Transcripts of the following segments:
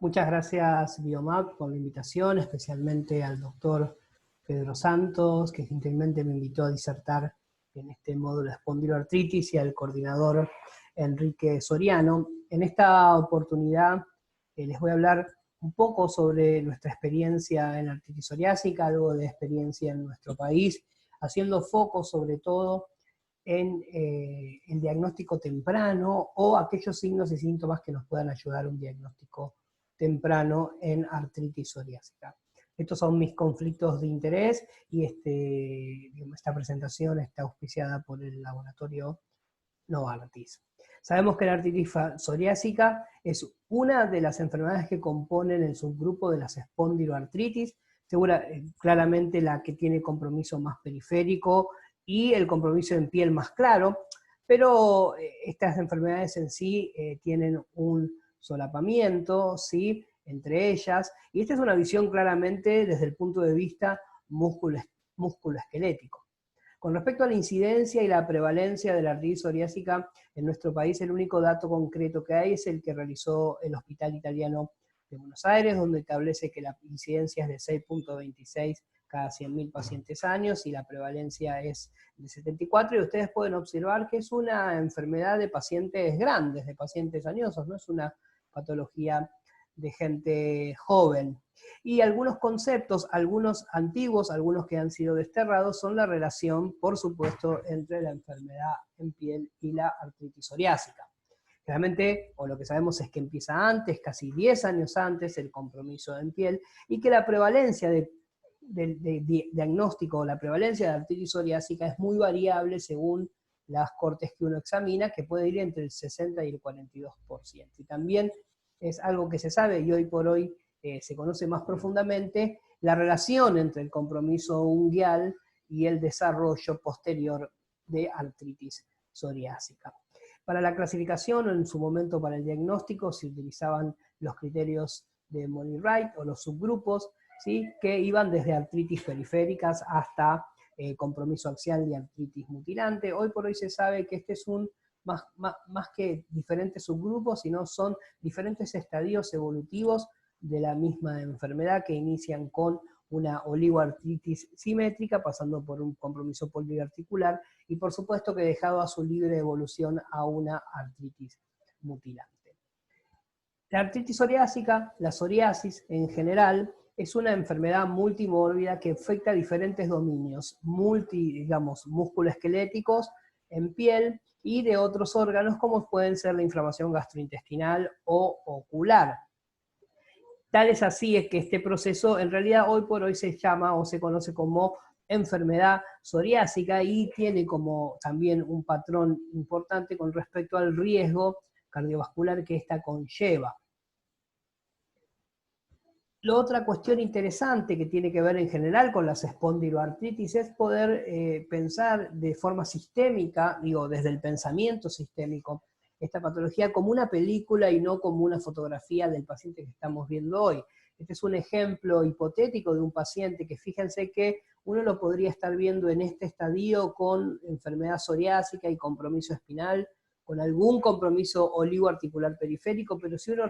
Muchas gracias, Biomap, por la invitación, especialmente al doctor Pedro Santos, que gentilmente me invitó a disertar en este módulo de espondiloartritis, y al coordinador Enrique Soriano. En esta oportunidad les voy a hablar un poco sobre nuestra experiencia en artritis psoriásica, algo de experiencia en nuestro país, haciendo foco sobre todo en el diagnóstico temprano o aquellos signos y síntomas que nos puedan ayudar a un diagnóstico temprano en artritis psoriásica. Estos son mis conflictos de interés y esta presentación está auspiciada por el laboratorio Novartis. Sabemos que la artritis psoriásica es una de las enfermedades que componen el subgrupo de las espondiloartritis, claramente la que tiene compromiso más periférico y el compromiso en piel más claro, pero estas enfermedades en sí tienen un solapamiento, ¿sí?, entre ellas, y esta es una visión claramente desde el punto de vista músculo-esquelético. Con respecto a la incidencia y la prevalencia de la artritis psoriásica en nuestro país, el único dato concreto que hay es el que realizó el Hospital Italiano de Buenos Aires, donde establece que la incidencia es de 6.26 cada 100.000 pacientes años, y la prevalencia es de 74, y ustedes pueden observar que es una enfermedad de pacientes grandes, de pacientes añosos, no es una patología de gente joven. Y algunos conceptos, algunos antiguos, algunos que han sido desterrados, son la relación, por supuesto, entre la enfermedad en piel y la artritis psoriásica. Realmente, o lo que sabemos es que empieza antes, casi 10 años antes, el compromiso en piel, y que la prevalencia de diagnóstico, la prevalencia de artritis psoriásica es muy variable según las cortes que uno examina, que puede ir entre el 60 y el 42%. Y también es algo que se sabe, y hoy por hoy se conoce más profundamente, la relación entre el compromiso unguial y el desarrollo posterior de artritis psoriásica. Para la clasificación, o en su momento para el diagnóstico, se utilizaban los criterios de Money-Wright o los subgrupos, ¿sí?, que iban desde artritis periféricas hasta compromiso axial y artritis mutilante. Hoy por hoy se sabe que este es más que diferentes subgrupos, sino son diferentes estadios evolutivos de la misma enfermedad, que inician con una oligoartritis simétrica, pasando por un compromiso poliarticular, y por supuesto que dejado a su libre evolución a una artritis mutilante. La artritis psoriásica, la psoriasis en general, es una enfermedad multimórbida que afecta a diferentes dominios, digamos, musculoesqueléticos, en piel, y de otros órganos como pueden ser la inflamación gastrointestinal o ocular. Tal es así es que este proceso en realidad hoy por hoy se llama o se conoce como enfermedad psoriásica, y tiene como también un patrón importante con respecto al riesgo cardiovascular que esta conlleva. La otra cuestión interesante que tiene que ver en general con las espondiloartritis es poder pensar de forma sistémica, digo, desde el pensamiento sistémico, esta patología como una película y no como una fotografía del paciente que estamos viendo hoy. Este es un ejemplo hipotético de un paciente que, fíjense que uno lo podría estar viendo en este estadio con enfermedad psoriásica y compromiso espinal, con algún compromiso oligoarticular periférico, pero si uno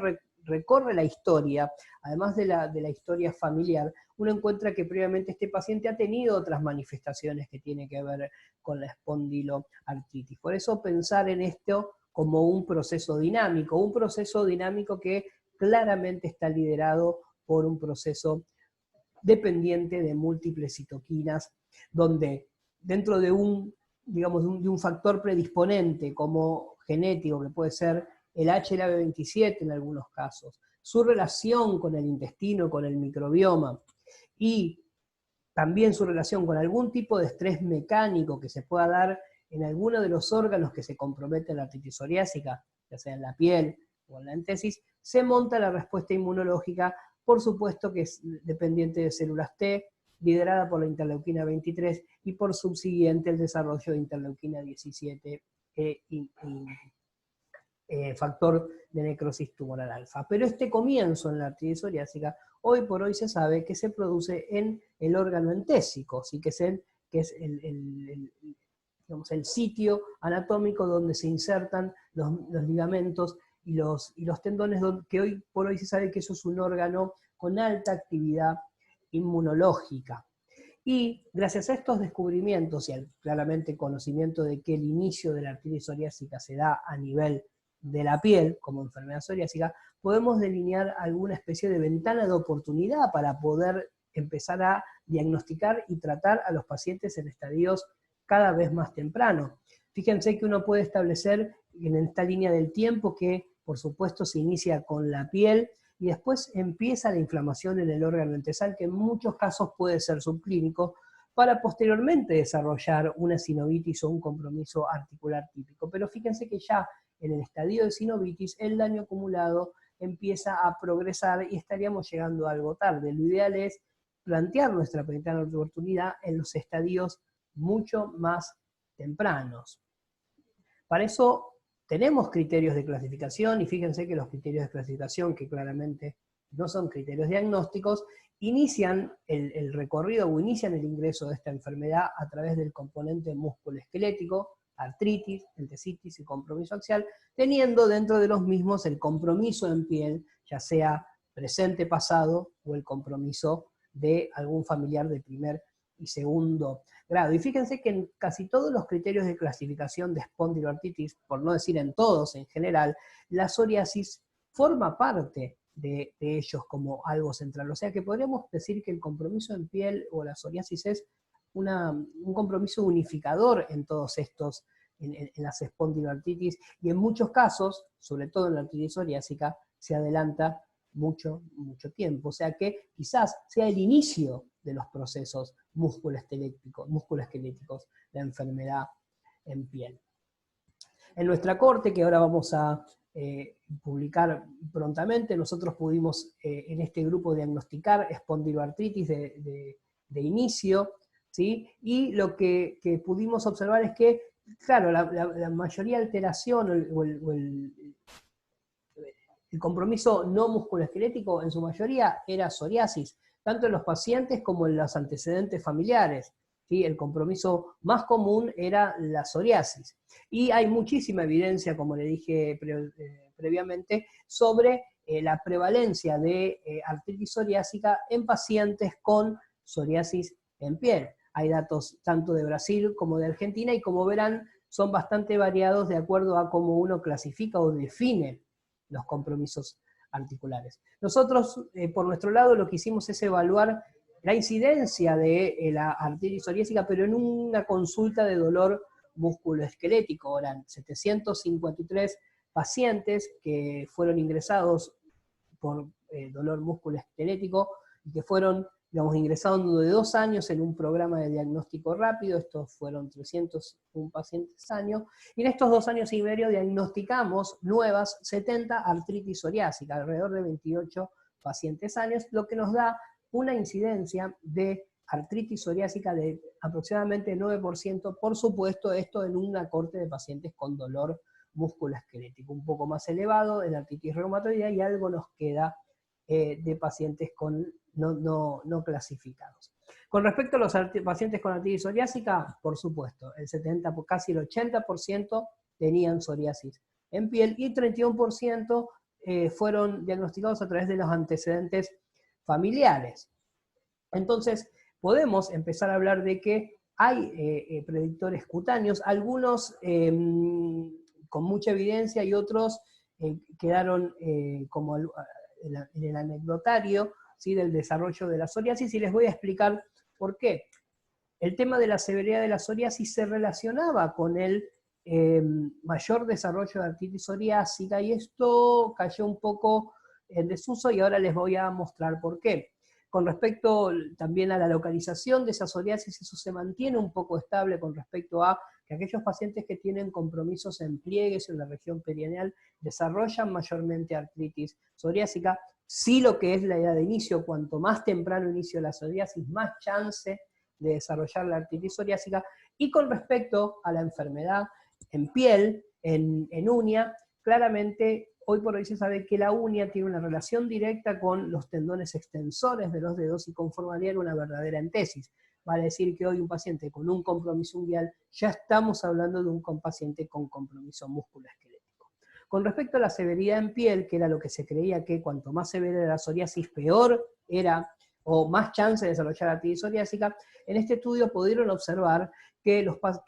recorre la historia, además de la historia familiar, uno encuentra que previamente este paciente ha tenido otras manifestaciones que tienen que ver con la espondiloartritis. Por eso pensar en esto como un proceso dinámico que claramente está liderado por un proceso dependiente de múltiples citoquinas, donde dentro de un, digamos, de un factor predisponente como genético, que puede ser el HLA-B27 en algunos casos, su relación con el intestino, con el microbioma, y también su relación con algún tipo de estrés mecánico que se pueda dar en alguno de los órganos que se comprometen en la artritis psoriásica, ya sea en la piel o en la entesis, se monta la respuesta inmunológica, por supuesto que es dependiente de células T, liderada por la interleuquina 23, y por subsiguiente el desarrollo de interleuquina 17 factor de necrosis tumoral alfa. Pero este comienzo en la artritis psoriásica, hoy por hoy se sabe que se produce en el órgano entésico, ¿sí?, que es digamos, el sitio anatómico donde se insertan los ligamentos y los tendones, que hoy por hoy se sabe que eso es un órgano con alta actividad inmunológica. Y gracias a estos descubrimientos y al claramente conocimiento de que el inicio de la artritis psoriásica se da a nivel de la piel, como enfermedad psoriásica, podemos delinear alguna especie de ventana de oportunidad para poder empezar a diagnosticar y tratar a los pacientes en estadios cada vez más tempranos. Fíjense que uno puede establecer en esta línea del tiempo que, por supuesto, se inicia con la piel y después empieza la inflamación en el órgano entesal, que en muchos casos puede ser subclínico, para posteriormente desarrollar una sinovitis o un compromiso articular típico. Pero fíjense que ya en el estadio de sinovitis el daño acumulado empieza a progresar y estaríamos llegando a algo tarde. Lo ideal es plantear nuestra ventana de oportunidad en los estadios mucho más tempranos. Para eso tenemos criterios de clasificación, y fíjense que los criterios de clasificación, que claramente no son criterios diagnósticos, inician el recorrido o inician el ingreso de esta enfermedad a través del componente músculo-esquelético, artritis, entesitis y compromiso axial, teniendo dentro de los mismos el compromiso en piel, ya sea presente, pasado, o el compromiso de algún familiar de primer y segundo grado. Y fíjense que en casi todos los criterios de clasificación de espondiloartritis, por no decir en todos en general, la psoriasis forma parte de ellos como algo central. O sea que podríamos decir que el compromiso en piel o la psoriasis es un compromiso unificador en todos estos, en las espondiloartritis, y en muchos casos, sobre todo en la artritis psoriásica, se adelanta mucho tiempo. O sea que quizás sea el inicio de los procesos musculoesqueléticos, la enfermedad en piel. En nuestra corte, que ahora vamos a publicar prontamente, nosotros pudimos en este grupo diagnosticar espondiloartritis de inicio, ¿sí? Y lo que pudimos observar es que, claro, la mayoría de alteración o el compromiso no musculoesquelético en su mayoría era psoriasis, tanto en los pacientes como en los antecedentes familiares. ¿Sí? El compromiso más común era la psoriasis. Y hay muchísima evidencia, como le dije previamente, sobre la prevalencia de artritis psoriásica en pacientes con psoriasis en piel. Hay datos tanto de Brasil como de Argentina, y como verán, son bastante variados de acuerdo a cómo uno clasifica o define los compromisos articulares. Nosotros, por nuestro lado, lo que hicimos es evaluar la incidencia de la artritis psoriásica, pero en una consulta de dolor musculoesquelético. Eran 753 pacientes que fueron ingresados por dolor musculoesquelético y que fueron, digamos, ingresados de 2 años en un programa de diagnóstico rápido. Estos fueron 301 pacientes año, y en estos 2 años y medio diagnosticamos nuevas 70 artritis psoriásica, alrededor de 28 pacientes años, lo que nos da una incidencia de artritis psoriásica de aproximadamente 9%, por supuesto esto en una corte de pacientes con dolor musculoesquelético, un poco más elevado en artritis reumatoidea, y algo nos queda de pacientes no clasificados. Con respecto a los pacientes con artritis psoriásica, por supuesto, el 70, casi el 80% tenían psoriasis en piel, y 31% fueron diagnosticados a través de los antecedentes familiares. Entonces, podemos empezar a hablar de que hay predictores cutáneos, algunos con mucha evidencia y otros quedaron como en el anecdotario, ¿sí?, del desarrollo de la psoriasis, y les voy a explicar por qué. El tema de la severidad de la psoriasis se relacionaba con el mayor desarrollo de artritis psoriásica, y esto cayó un poco en desuso, y ahora les voy a mostrar por qué. Con respecto también a la localización de esa psoriasis, eso se mantiene un poco estable con respecto a que aquellos pacientes que tienen compromisos en pliegues en la región perineal desarrollan mayormente artritis psoriásica. Sí, lo que es la edad de inicio, cuanto más temprano inicio la psoriasis, más chance de desarrollar la artritis psoriásica. Y con respecto a la enfermedad en piel, en uña, claramente hoy por hoy se sabe que la uña tiene una relación directa con los tendones extensores de los dedos y conformaría una verdadera entesis. Vale decir que hoy un paciente con un compromiso unguial, ya estamos hablando de un paciente con compromiso musculoesquelético. Con respecto a la severidad en piel, que era lo que se creía que cuanto más severa era la psoriasis, peor era, o más chance de desarrollar artritis psoriásica, en este estudio pudieron observar que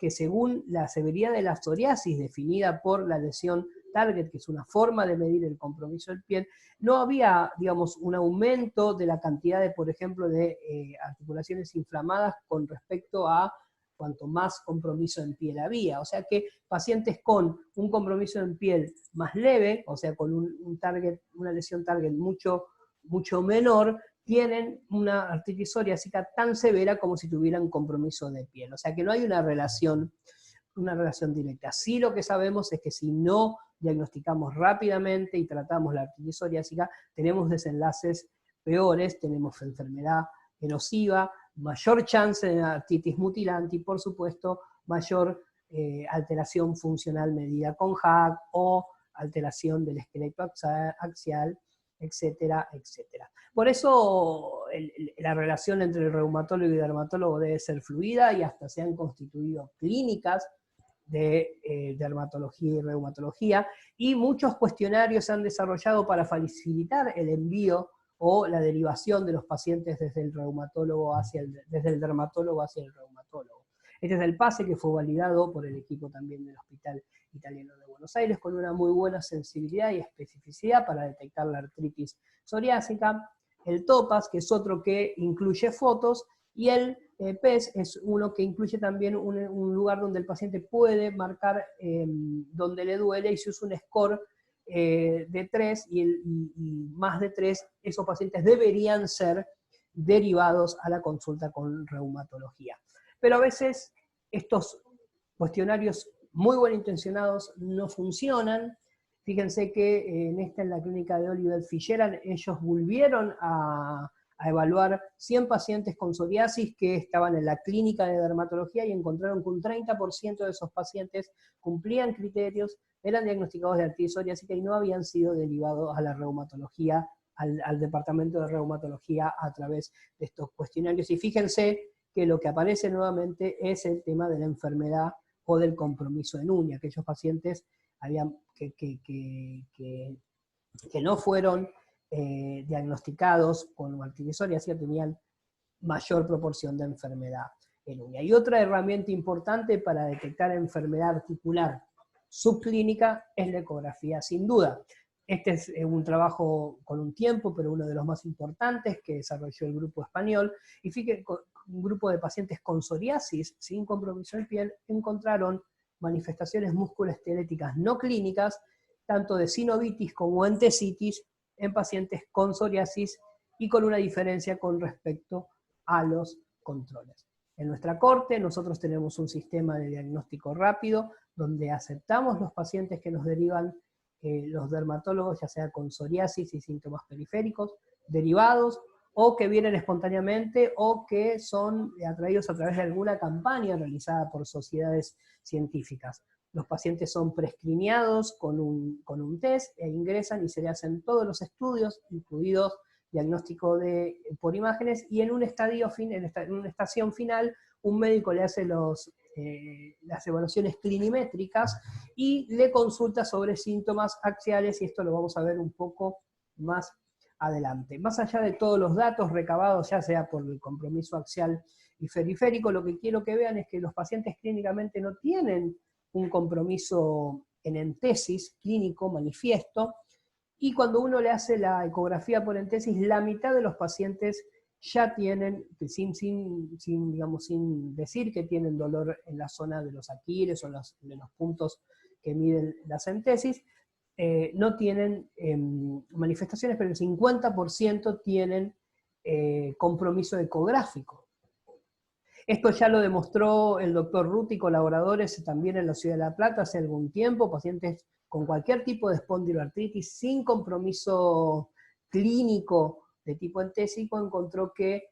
según la severidad de la psoriasis definida por la lesión target, que es una forma de medir el compromiso en piel, no había, digamos, un aumento de la cantidad de, por ejemplo, de articulaciones inflamadas con respecto a cuanto más compromiso en piel había. O sea que pacientes con un compromiso en piel más leve, o sea, con una lesión target mucho menor, tienen una artritis psoriásica tan severa como si tuvieran compromiso de piel. O sea que no hay una relación directa. Sí, lo que sabemos es que si no diagnosticamos rápidamente y tratamos la artritis psoriásica, tenemos desenlaces peores, tenemos enfermedad erosiva, mayor chance de artritis mutilante y, por supuesto, mayor alteración funcional medida con HAG o alteración del esqueleto axial, etcétera, etcétera. Por eso la relación entre el reumatólogo y el dermatólogo debe ser fluida y hasta se han constituido clínicas de dermatología y reumatología, y muchos cuestionarios se han desarrollado para facilitar el envío o la derivación de los pacientes desde el dermatólogo hacia el reumatólogo. Este es el PASE que fue validado por el equipo también del Hospital Italiano de Buenos Aires, con una muy buena sensibilidad y especificidad para detectar la artritis psoriásica. El TOPAS, que es otro que incluye fotos, y el PES es uno que incluye también un lugar donde el paciente puede marcar donde le duele, y si usa un score de 3 y más de 3, esos pacientes deberían ser derivados a la consulta con reumatología. Pero a veces estos cuestionarios muy bien intencionados no funcionan. Fíjense que en la clínica de Oliver Fischeran, ellos volvieron a evaluar 100 pacientes con psoriasis que estaban en la clínica de dermatología y encontraron que un 30% de esos pacientes cumplían criterios, eran diagnosticados de artritis psoriásica y no habían sido derivados a la reumatología, al departamento de reumatología a través de estos cuestionarios. Y fíjense que lo que aparece nuevamente es el tema de la enfermedad o del compromiso en uña. Aquellos pacientes que no fueron diagnosticados con artritis psoriásica tenían mayor proporción de enfermedad en uña. Y otra herramienta importante para detectar enfermedad articular subclínica es la ecografía, sin duda. Este es un trabajo con un tiempo, pero uno de los más importantes que desarrolló el grupo español, y fíjense, un grupo de pacientes con psoriasis sin compromiso en piel encontraron manifestaciones musculoesqueléticas no clínicas, tanto de sinovitis como entesitis, en pacientes con psoriasis, y con una diferencia con respecto a los controles. En nuestra corte nosotros tenemos un sistema de diagnóstico rápido, donde aceptamos los pacientes que nos derivan los dermatólogos, ya sea con psoriasis y síntomas periféricos, derivados, o que vienen espontáneamente, o que son atraídos a través de alguna campaña realizada por sociedades científicas. Los pacientes son prescrineados con un test e ingresan y se le hacen todos los estudios, incluidos diagnóstico por imágenes, y en una estación final, un médico le hace las evaluaciones clinimétricas y le consulta sobre síntomas axiales, y esto lo vamos a ver un poco más adelante. Más allá de todos los datos recabados, ya sea por el compromiso axial y periférico, lo que quiero que vean es que los pacientes clínicamente no tienen un compromiso en entesis clínico manifiesto, y cuando uno le hace la ecografía por entesis, la mitad de los pacientes ya tienen, sin decir que tienen dolor en la zona de los aquiles o de los puntos que miden las entesis, no tienen manifestaciones, pero el 50% tienen compromiso ecográfico. Esto ya lo demostró el doctor Ruti y colaboradores también en la Ciudad de La Plata hace algún tiempo. Pacientes con cualquier tipo de espondiloartritis sin compromiso clínico de tipo entésico encontró que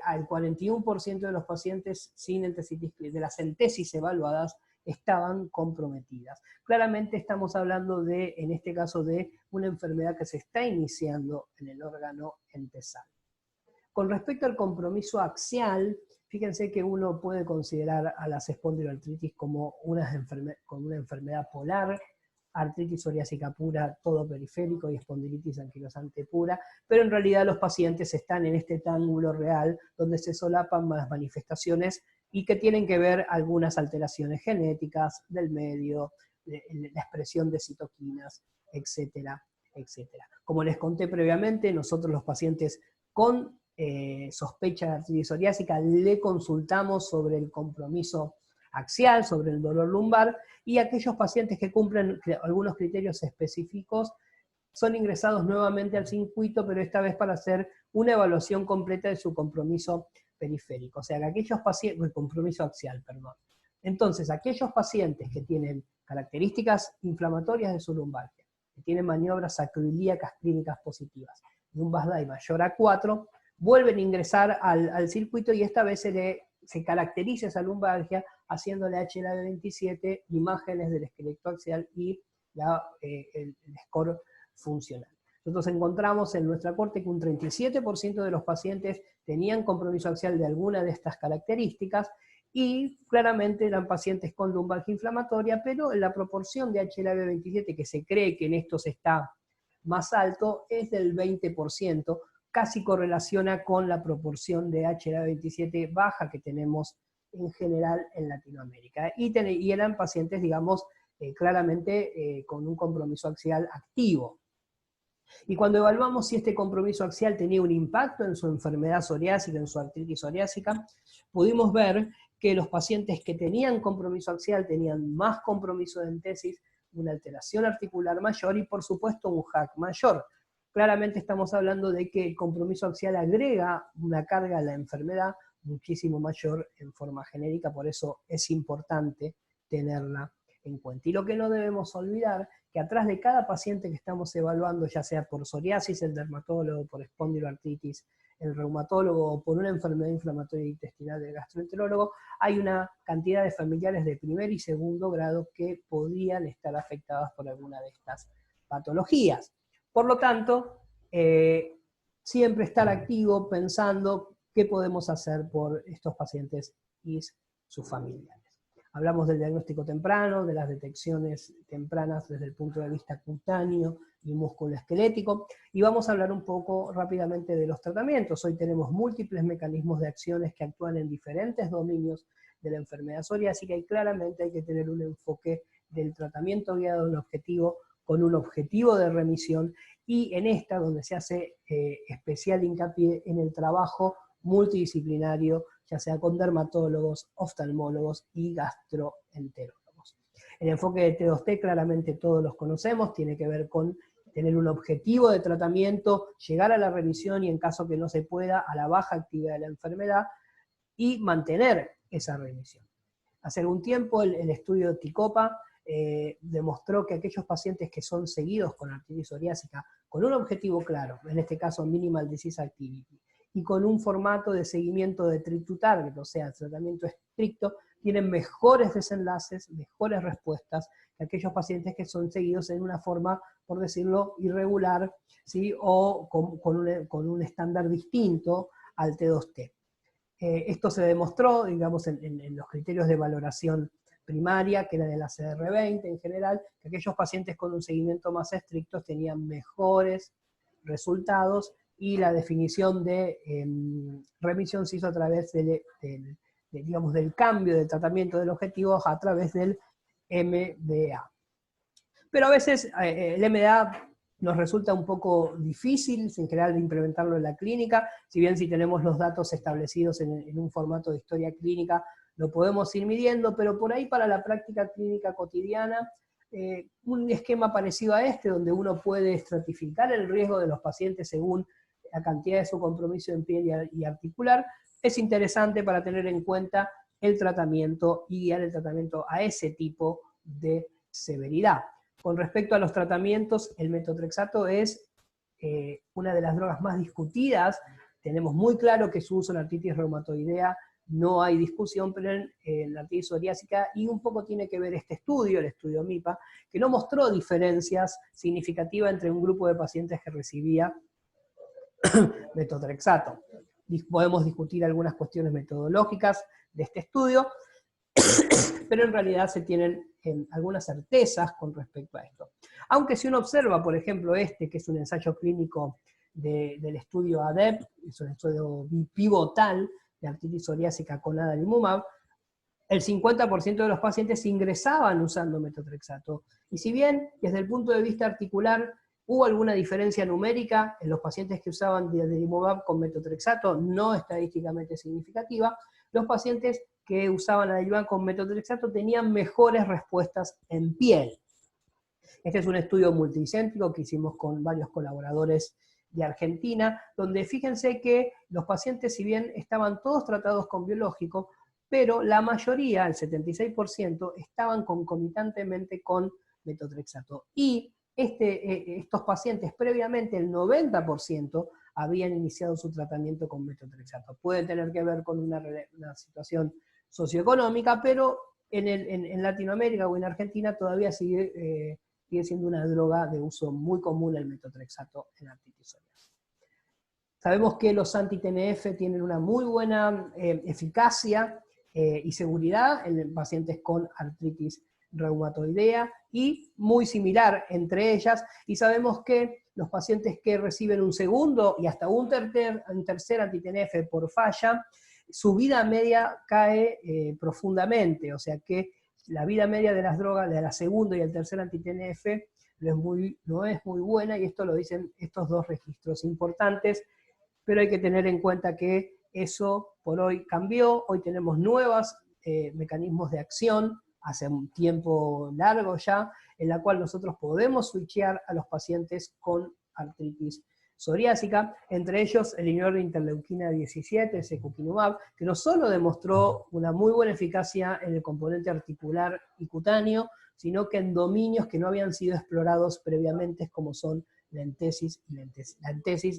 al 41% de los pacientes sin entesitis, de las entesis evaluadas, estaban comprometidas. Claramente estamos hablando en este caso, de una enfermedad que se está iniciando en el órgano entesal. Con respecto al compromiso axial, fíjense que uno puede considerar a las espondiloartritis como una enfermedad polar, artritis psoriásica pura, todo periférico y espondilitis anquilosante pura, pero en realidad los pacientes están en este triángulo real donde se solapan las manifestaciones y que tienen que ver algunas alteraciones genéticas del medio, la expresión de citoquinas, etcétera, etcétera. Como les conté previamente, nosotros los pacientes con sospecha de artritis psoriásica le consultamos sobre el compromiso axial, sobre el dolor lumbar, y aquellos pacientes que cumplen algunos criterios específicos son ingresados nuevamente al circuito, pero esta vez para hacer una evaluación completa de su compromiso periférico, o sea, que aquellos pacientes, el compromiso axial, perdón. Entonces, aquellos pacientes que tienen características inflamatorias de su lumbalgia, que tienen maniobras sacroiliacas clínicas positivas, y un BASDAI mayor a 4, vuelven a ingresar al circuito y esta vez se caracteriza esa lumbalgia haciéndole HLA-27, imágenes del esqueleto axial y el score funcional. Nosotros encontramos en nuestra corte que un 37% de los pacientes tenían compromiso axial de alguna de estas características, y claramente eran pacientes con lumbalgia inflamatoria, pero la proporción de HLA-27 que se cree que en estos está más alto es del 20%, casi correlaciona con la proporción de HLA-27 baja que tenemos en general en Latinoamérica. Y eran pacientes, digamos, claramente con un compromiso axial activo. Y cuando evaluamos si este compromiso axial tenía un impacto en su enfermedad psoriásica, en su artritis psoriásica, pudimos ver que los pacientes que tenían compromiso axial tenían más compromiso de entesis, una alteración articular mayor y por supuesto un HAC mayor. Claramente estamos hablando de que el compromiso axial agrega una carga a la enfermedad muchísimo mayor en forma genérica, por eso es importante tenerla en cuenta. Y lo que no debemos olvidar, que atrás de cada paciente que estamos evaluando, ya sea por psoriasis, el dermatólogo, por espondiloartritis, el reumatólogo, o por una enfermedad inflamatoria intestinal del gastroenterólogo, hay una cantidad de familiares de primer y segundo grado que podrían estar afectadas por alguna de estas patologías. Por lo tanto, siempre estar activo pensando qué podemos hacer por estos pacientes y sus familiares. Hablamos del diagnóstico temprano, de las detecciones tempranas desde el punto de vista cutáneo y musculoesquelético, y vamos a hablar un poco rápidamente de los tratamientos. Hoy tenemos múltiples mecanismos de acciones que actúan en diferentes dominios de la enfermedad psoriásica, y claramente hay que tener un enfoque del tratamiento guiado a un objetivo, con un objetivo de remisión, y en esta donde se hace especial hincapié en el trabajo multidisciplinario, ya sea con dermatólogos, oftalmólogos y gastroenterólogos. El enfoque de T2T claramente todos los conocemos, tiene que ver con tener un objetivo de tratamiento, llegar a la remisión y en caso que no se pueda, a la baja actividad de la enfermedad y mantener esa remisión. Hace algún tiempo el estudio de TICOPA demostró que aquellos pacientes que son seguidos con artritis psoriásica con un objetivo claro, en este caso Minimal Disease Activity, y con un formato de seguimiento de treat to target, o sea, tratamiento estricto, tienen mejores desenlaces, mejores respuestas que aquellos pacientes que son seguidos en una forma, por decirlo, irregular, ¿sí? O con un estándar distinto al T2T. Esto se demostró, digamos, en los criterios de valoración primaria, que era de la CR20 en general, que aquellos pacientes con un seguimiento más estricto tenían mejores resultados, y la definición de remisión se hizo a través digamos, del cambio de tratamiento del objetivo a través del MDA. Pero a veces el MDA nos resulta un poco difícil, en general, de implementarlo en la clínica, si bien si tenemos los datos establecidos en un formato de historia clínica, lo podemos ir midiendo, pero por ahí para la práctica clínica cotidiana, un esquema parecido a este, donde uno puede estratificar el riesgo de los pacientes según la cantidad de su compromiso en piel y articular, es interesante para tener en cuenta el tratamiento y guiar el tratamiento a ese tipo de severidad. Con respecto a los tratamientos, el metotrexato es una de las drogas más discutidas. Tenemos muy claro que su uso en artritis reumatoidea no hay discusión, pero en la artritis psoriásica, y un poco tiene que ver este estudio, el estudio MIPA, que no mostró diferencias significativas entre un grupo de pacientes que recibía metotrexato. Podemos discutir algunas cuestiones metodológicas de este estudio, pero en realidad se tienen algunas certezas con respecto a esto. Aunque si uno observa, por ejemplo, que es un ensayo clínico del estudio ADEP, es un estudio pivotal de artritis psoriásica con adalimumab, el 50% de los pacientes ingresaban usando metotrexato. Y si bien, desde el punto de vista articular, hubo alguna diferencia numérica en los pacientes que usaban adalimumab con metotrexato, no estadísticamente significativa, los pacientes que usaban adalimumab con metotrexato tenían mejores respuestas en piel. Este es un estudio multicéntrico que hicimos con varios colaboradores de Argentina, donde fíjense que los pacientes, si bien estaban todos tratados con biológico, pero la mayoría, el 76%, estaban concomitantemente con metotrexato. Y estos pacientes previamente, el 90%, habían iniciado su tratamiento con metotrexato. Puede tener que ver con una situación socioeconómica, pero en Latinoamérica o en Argentina todavía sigue siendo una droga de uso muy común el metotrexato en artritis psoriásica. Sabemos que los anti-TNF tienen una muy buena eficacia y seguridad en pacientes con artritis reumatoidea y muy similar entre ellas, y sabemos que los pacientes que reciben un segundo y hasta un tercer anti-TNF por falla, su vida media cae profundamente, o sea que la vida media de las drogas, de la segunda y el tercer anti-TNF, no es muy buena, y esto lo dicen estos dos registros importantes, pero hay que tener en cuenta que eso por hoy cambió, hoy tenemos nuevos mecanismos de acción, hace un tiempo largo ya, en la cual nosotros podemos switchear a los pacientes con artritis psoriásica, entre ellos el inhibidor de interleuquina 17, secukinumab, que no solo demostró una muy buena eficacia en el componente articular y cutáneo, sino que en dominios que no habían sido explorados previamente, como son la entesis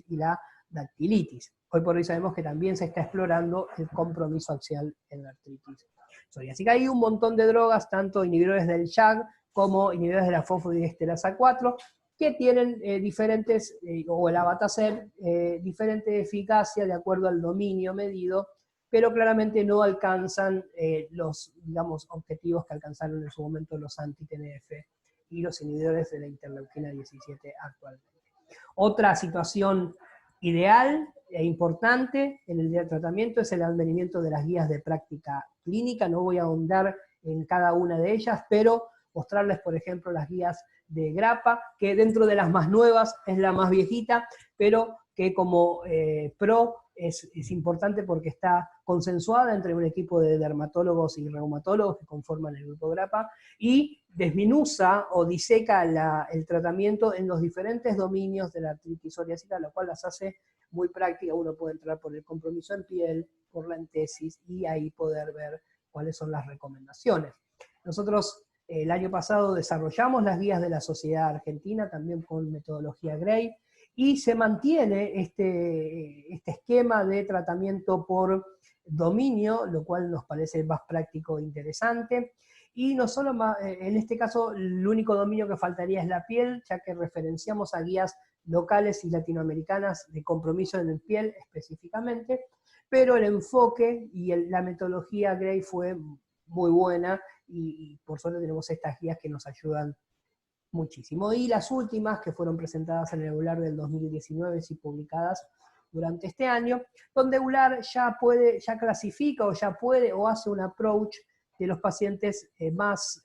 y la dactilitis. Hoy por hoy sabemos que también se está explorando el compromiso axial en la artritis psoriásica. Hay un montón de drogas, tanto inhibidores del JAK como inhibidores de la fosfodiesterasa 4, que tienen diferentes, o el abatacept, diferente eficacia de acuerdo al dominio medido, pero claramente no alcanzan los, digamos, objetivos que alcanzaron en su momento los anti-TNF y los inhibidores de la interleuquina 17 actualmente. Otra situación ideal e importante en el día de tratamiento es el advenimiento de las guías de práctica clínica. No voy a ahondar en cada una de ellas, pero mostrarles, por ejemplo, las guías de grapa, que dentro de las más nuevas es la más viejita, pero que como pro es importante porque está consensuada entre un equipo de dermatólogos y reumatólogos que conforman el grupo grapa, y desminuza o diseca el tratamiento en los diferentes dominios de la artritis psoriásica, lo cual las hace muy práctica. Uno puede entrar por el compromiso en piel, por la entesis, y ahí poder ver cuáles son las recomendaciones. Nosotros el año pasado desarrollamos las guías de la Sociedad Argentina, también con metodología Gray, y se mantiene este esquema de tratamiento por dominio, lo cual nos parece más práctico e interesante. Y no solo, en este caso, el único dominio que faltaría es la piel, ya que referenciamos a guías locales y latinoamericanas de compromiso en el piel específicamente, pero el enfoque y la metodología Gray fue muy buena, y por suerte tenemos estas guías que nos ayudan muchísimo. Y las últimas, que fueron presentadas en el EULAR del 2019 y publicadas durante este año, donde EULAR ya clasifica o ya puede o hace un approach de los pacientes más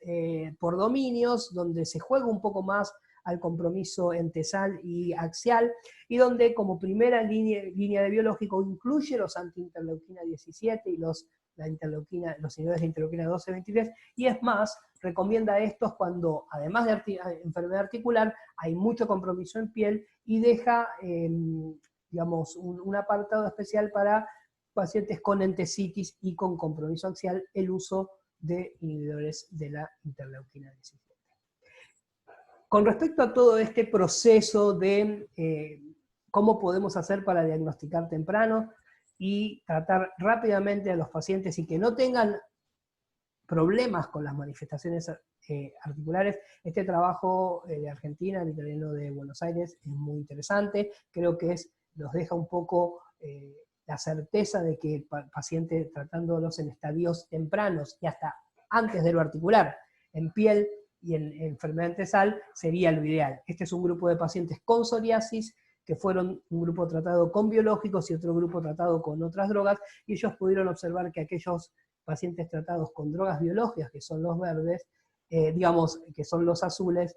por dominios, donde se juega un poco más al compromiso entesal y axial, y donde como primera línea de biológico incluye los anti-interleuquina 17 y los inhibidores de interleuquina 12 y 23, y es más, recomienda estos cuando, además de enfermedad articular, hay mucho compromiso en piel, y deja, digamos, un apartado especial para pacientes con entesitis y con compromiso axial, el uso de inhibidores de la interleuquina 17. Con respecto a todo este proceso de cómo podemos hacer para diagnosticar temprano y tratar rápidamente a los pacientes y que no tengan problemas con las manifestaciones articulares, este trabajo de Argentina, el italiano de Buenos Aires, es muy interesante. Creo que nos deja un poco la certeza de que el paciente, tratándolos en estadios tempranos y hasta antes de lo articular, en piel y en enfermedad antesal sería lo ideal. Este es un grupo de pacientes con psoriasis, que fueron un grupo tratado con biológicos y otro grupo tratado con otras drogas, y ellos pudieron observar que aquellos pacientes tratados con drogas biológicas, que son los verdes, digamos, que son los azules,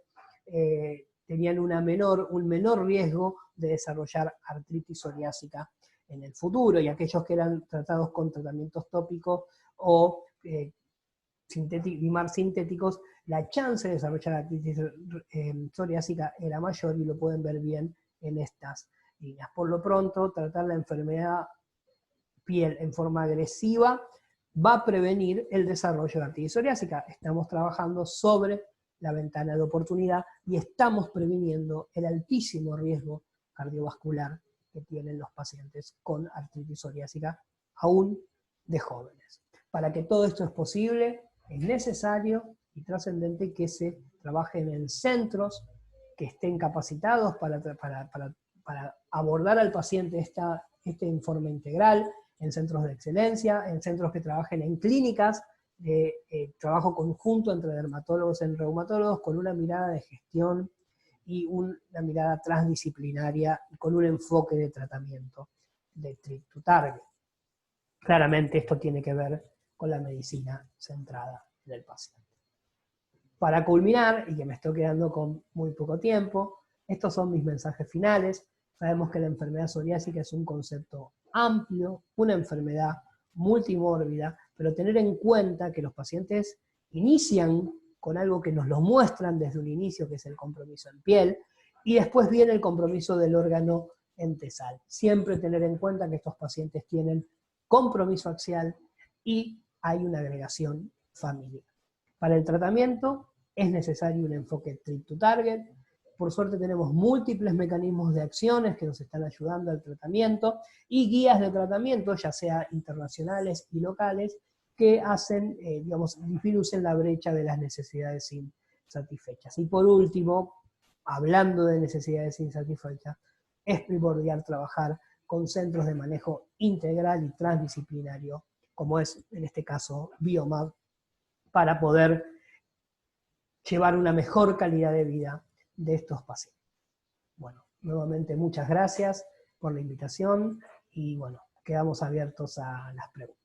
tenían un menor riesgo de desarrollar artritis psoriásica en el futuro, y aquellos que eran tratados con tratamientos tópicos o limar sintéticos, la chance de desarrollar artritis psoriásica era mayor, y lo pueden ver bien en estas líneas. Por lo pronto, tratar la enfermedad piel en forma agresiva va a prevenir el desarrollo de artritis psoriásica. Estamos trabajando sobre la ventana de oportunidad y estamos previniendo el altísimo riesgo cardiovascular que tienen los pacientes con artritis psoriásica, aún de jóvenes. Para que todo esto es posible, es necesario y trascendente que se trabajen en centros que estén capacitados para abordar al paciente este informe integral, en centros de excelencia, en centros que trabajen en clínicas de trabajo conjunto entre dermatólogos y reumatólogos, con una mirada de gestión y una mirada transdisciplinaria, con un enfoque de tratamiento de treat to target. Claramente esto tiene que ver con la medicina centrada en el paciente. Para culminar, y que me estoy quedando con muy poco tiempo, estos son mis mensajes finales. Sabemos que la enfermedad psoriásica es un concepto amplio, una enfermedad multimórbida, pero tener en cuenta que los pacientes inician con algo que nos lo muestran desde un inicio, que es el compromiso en piel, y después viene el compromiso del órgano entesal. Siempre tener en cuenta que estos pacientes tienen compromiso axial y hay una agregación familiar. Para el tratamiento es necesario un enfoque treat to target. Por suerte tenemos múltiples mecanismos de acciones que nos están ayudando al tratamiento y guías de tratamiento, ya sea internacionales y locales, que hacen, disminuyen la brecha de las necesidades insatisfechas. Y por último, hablando de necesidades insatisfechas, es primordial trabajar con centros de manejo integral y transdisciplinario, como es en este caso Biomab, para poder llevar una mejor calidad de vida de estos pacientes. Bueno, nuevamente muchas gracias por la invitación y bueno, quedamos abiertos a las preguntas.